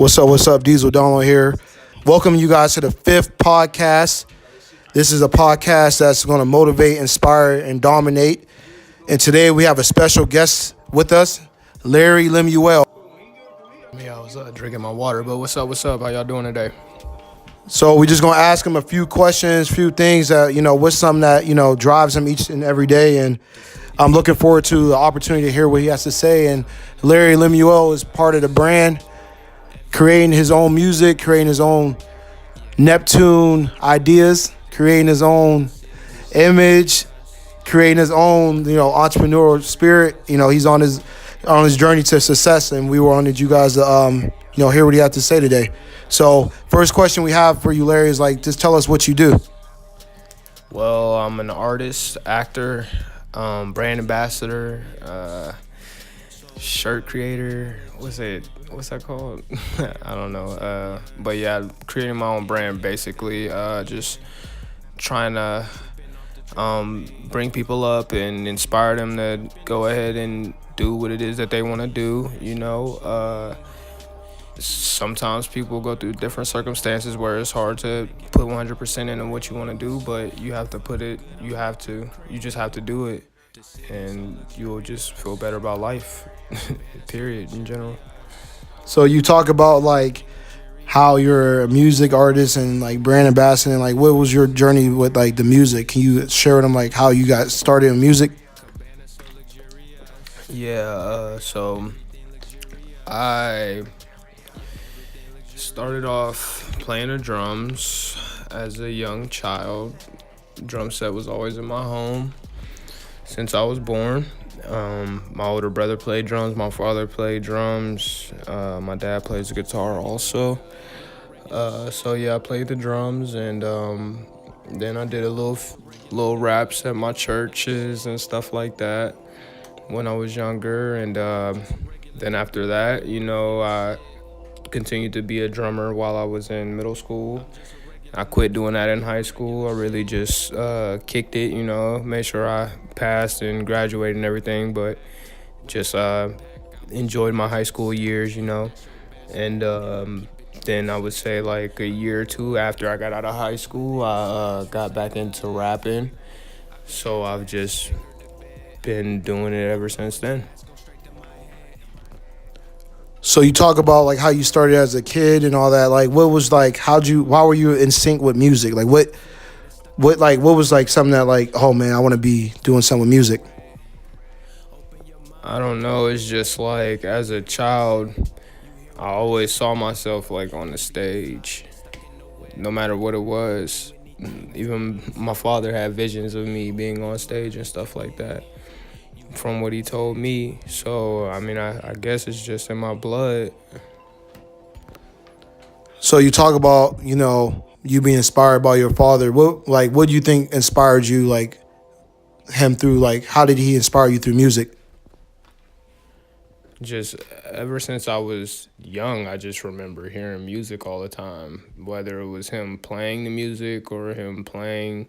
What's up? DieselDonlow here. Welcome you guys to the fifth podcast. This is a podcast that's going to motivate, inspire, and dominate. And today we have a special guest with us, Lemuel. I was drinking my water, but what's up? How y'all doing today? So we're just going to ask him a few questions, few things that, what's something that, drives him each and every day. And I'm looking forward to the opportunity to hear what he has to say. And Lemuel is part of the brand, creating his own music, creating his own Neptune ideas, creating his own image, creating his own, entrepreneurial spirit. He's on his journey to success, and we wanted you guys to, hear what he had to say today. So first question we have for you, Larry, is just tell us what you do. Well, I'm an artist, actor, brand ambassador, shirt creator. What's that called? I don't know. But yeah, creating my own brand, basically. Just trying to bring people up and inspire them to go ahead and do what it is that they want to do. Sometimes people go through different circumstances where it's hard to put 100% into what you want to do, but you have to you just have to do it, and you'll just feel better about life, period, in general. So you talk about how you're a music artist and brand ambassador, and what was your journey with the music? Can you share with them how you got started in music? Yeah, so I started off playing the drums as a young child. Drum set was always in my home since I was born. My older brother played drums, my father played drums, my dad plays the guitar also. So yeah, I played the drums, and then I did a little raps at my churches and stuff like that when I was younger. And then after that, I continued to be a drummer while I was in middle school. I quit doing that in high school. I really just kicked it, made sure I passed and graduated and everything, but just enjoyed my high school years, And then I would say a year or two after I got out of high school, I got back into rapping. So I've just been doing it ever since then. So you talk about how you started as a kid and all that. What was why were you in sync with music? What was something that oh man, I want to be doing something with music? I don't know. It's just as a child, I always saw myself on the stage, no matter what it was. Even my father had visions of me being on stage and stuff like that, from what he told me. So, I guess it's just in my blood. So you talk about, you being inspired by your father. What do you think inspired you, him through, how did he inspire you through music? Just ever since I was young, I just remember hearing music all the time, whether it was him playing the music or him playing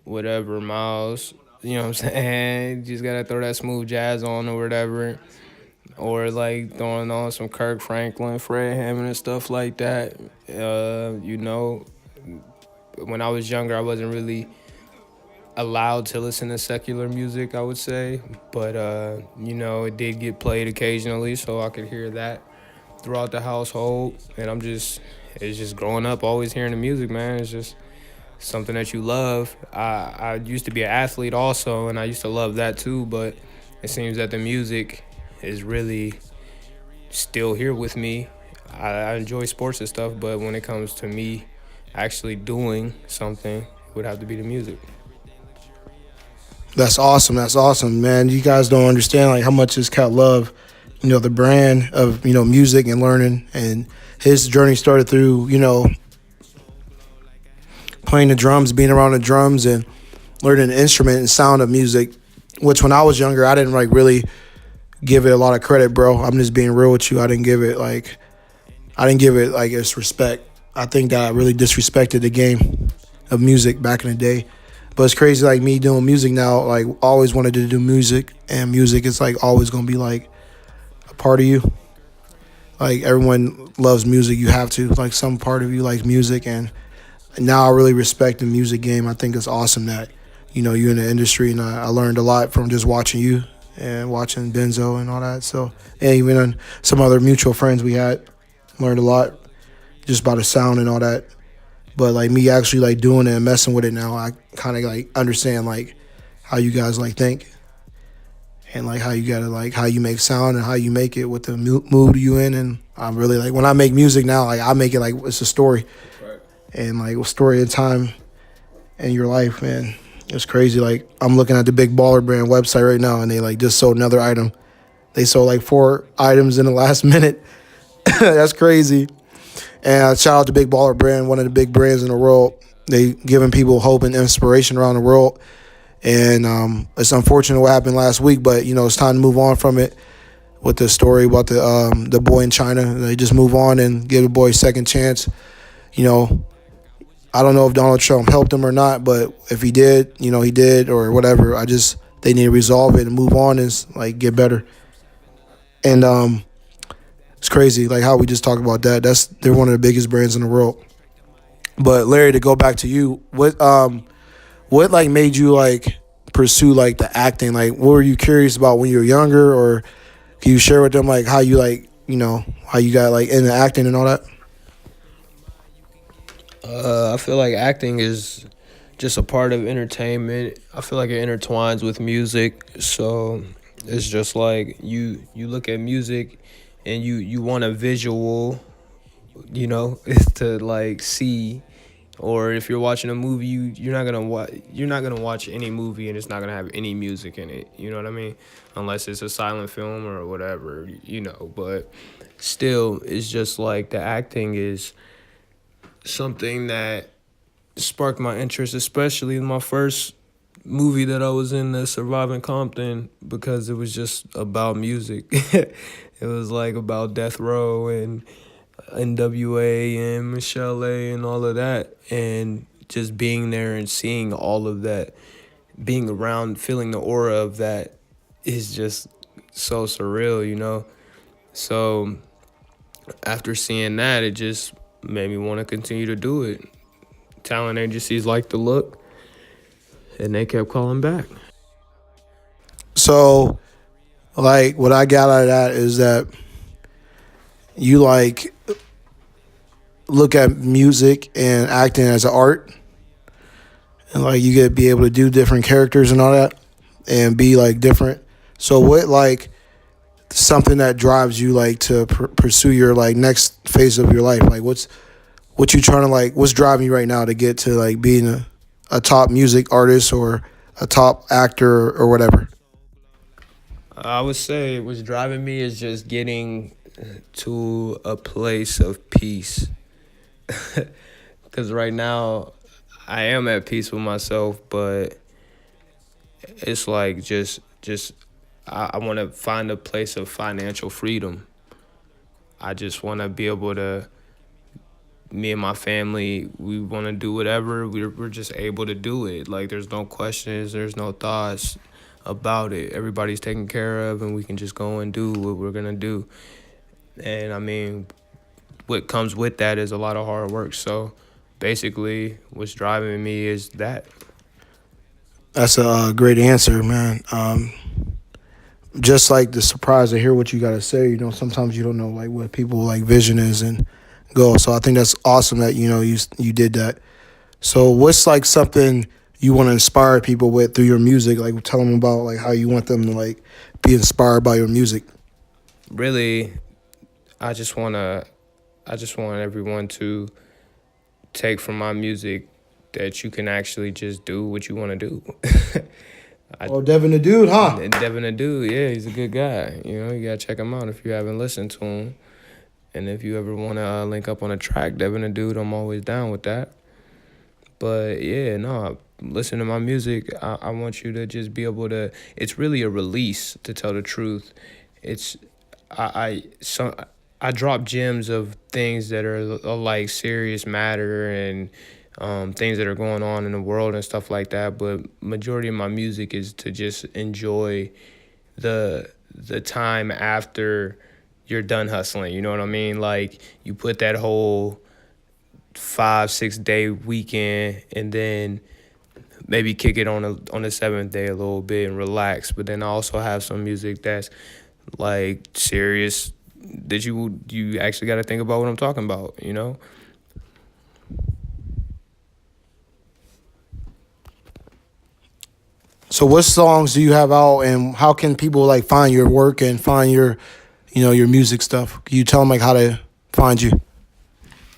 whatever, Miles. You know what I'm saying? Just gotta throw that smooth jazz on or whatever. Or throwing on some Kirk Franklin, Fred Hammond and stuff like that. When I was younger, I wasn't really allowed to listen to secular music, I would say. But, it did get played occasionally, so I could hear that throughout the household. And it's just growing up, always hearing the music, man. It's just something that you love. I used to be an athlete also, and I used to love that too, but it seems that the music is really still here with me. I enjoy sports and stuff, but when it comes to me actually doing something, it would have to be the music. That's awesome, man. You guys don't understand how much this cat love, the brand of, music and learning. And his journey started through, playing the drums, being around the drums, and learning the instrument and sound of music, which when I was younger, I didn't really give it a lot of credit, bro. I'm just being real with you. I didn't give it its respect. I think that I really disrespected the game of music back in the day. But it's crazy, me doing music now, always wanted to do music, and music is always going to be a part of you. like everyone loves music. You have to like some part of you likes music, and now I really respect the music game. I think it's awesome that you're in the industry, and I learned a lot from just watching you and watching Benzo and all that. So and even on some other mutual friends we had, learned a lot just about the sound and all that. But like me actually like doing it and messing with it now, I kind of like understand like how you guys like think and like how you gotta like how you make sound and how you make it with the mood you in. And I'm really like when I make music now, like I make it like it's a story Right. and like a story of time in your life, man. It's crazy. Like I'm looking at the Big Baller Brand website right now, and they like just sold another item. They sold like 4 items in the last minute. That's crazy. And shout out to Big Baller Brand, one of the big brands in the world. They giving people hope and inspiration around the world. And it's unfortunate what happened last week, but it's time to move on from it. With the story about the boy in China, they just move on and give the boy a second chance. You know, I don't know if Donald Trump helped him or not, but if he did, he did or whatever. They need to resolve it and move on and like get better. And it's crazy like how we just talked about that. They're one of the biggest brands in the world. But Larry, to go back to you, what like made you like pursue like the acting? Like what were you curious about when you were younger, or can you share with them like how you like how you got like into acting and all that? I feel like acting is just a part of entertainment. I feel like it intertwines with music. So it's just like you look at music and you want a visual, to like see. Or if you're watching a movie, you're not gonna watch any movie and it's not gonna have any music in it. You know what I mean? Unless it's a silent film or whatever, But still, it's just like the acting is something that sparked my interest, especially in my first movie that I was in, the Surviving Compton, because it was just about music. It was like about Death Row and NWA and Michelle A and all of that, and just being there and seeing all of that, being around, feeling the aura of that is just so surreal. So after seeing that, it just made me want to continue to do it. Talent agencies like the look, and they kept calling back. So like what I got out of that is that you like look at music and acting as an art, and like you get be able to do different characters and all that and be like different. So what like something that drives you like to pursue your like next phase of your life? Like what you trying to like what's driving you right now to get to like being a top music artist or a top actor or whatever? I would say what's driving me is just getting to a place of peace. Because right now, I am at peace with myself, but it's like I want to find a place of financial freedom. I just want to be able to, me and my family, we want to do whatever. We're just able to do it. Like, there's no questions, there's no thoughts about it. Everybody's taken care of, and we can just go and do what we're going to do. And, I mean, what comes with that is a lot of hard work. So, basically, what's driving me is that. That's a great answer, man. Just like the surprise to hear what you got to say. Sometimes you don't know like what people like vision is and go. So I think that's awesome that you did that. So what's like something you want to inspire people with through your music? Like tell them about like how you want them to like be inspired by your music. Really, I just want everyone to take from my music that you can actually just do what you want to do. Devin the Dude, huh? And Devin the Dude, yeah, he's a good guy. You gotta check him out if you haven't listened to him. And if you ever want to link up on a track, Devin the Dude, I'm always down with that. But yeah, no, listen to my music. I want you to just be able to. It's really a release, to tell the truth. It's I drop gems of things that are like serious matter and things that are going on in the world and stuff like that. But majority of my music is to just enjoy the time after you're done hustling. You know what I mean? Like, you put that whole 5-6 day weekend, and then maybe kick it on the seventh day a little bit and relax. But then I also have some music that's like serious, that you actually got to think about what I'm talking about, you know? So what songs do you have out, and how can people like find your work and find your, your music stuff? Can you tell them like how to find you?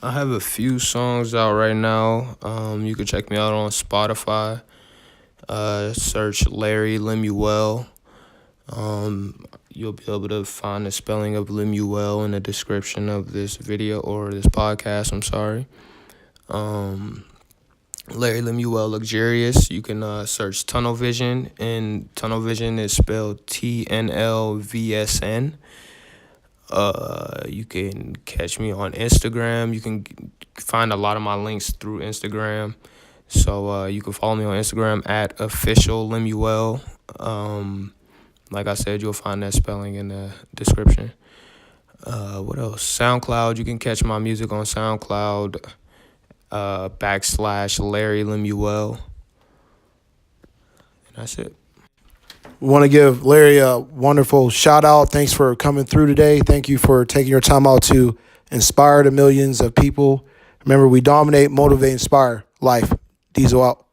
I have a few songs out right now. You can check me out on Spotify. Search Larry Lemuel. You'll be able to find the spelling of Lemuel in the description of this video or this podcast. I'm sorry. Larry Lemuel Luxurious. You can search Tunnel Vision, and Tunnel Vision is spelled TNLVSN. You can catch me on Instagram. You can find a lot of my links through Instagram. So you can follow me on Instagram at official Lemuel. Like I said, you'll find that spelling in the description. What else? SoundCloud. You can catch my music on SoundCloud. / Larry Lemuel. And that's it. We want to give Larry a wonderful shout out. Thanks for coming through today. Thank you for taking your time out to inspire the millions of people. Remember, we dominate, motivate, inspire life. Diesel out.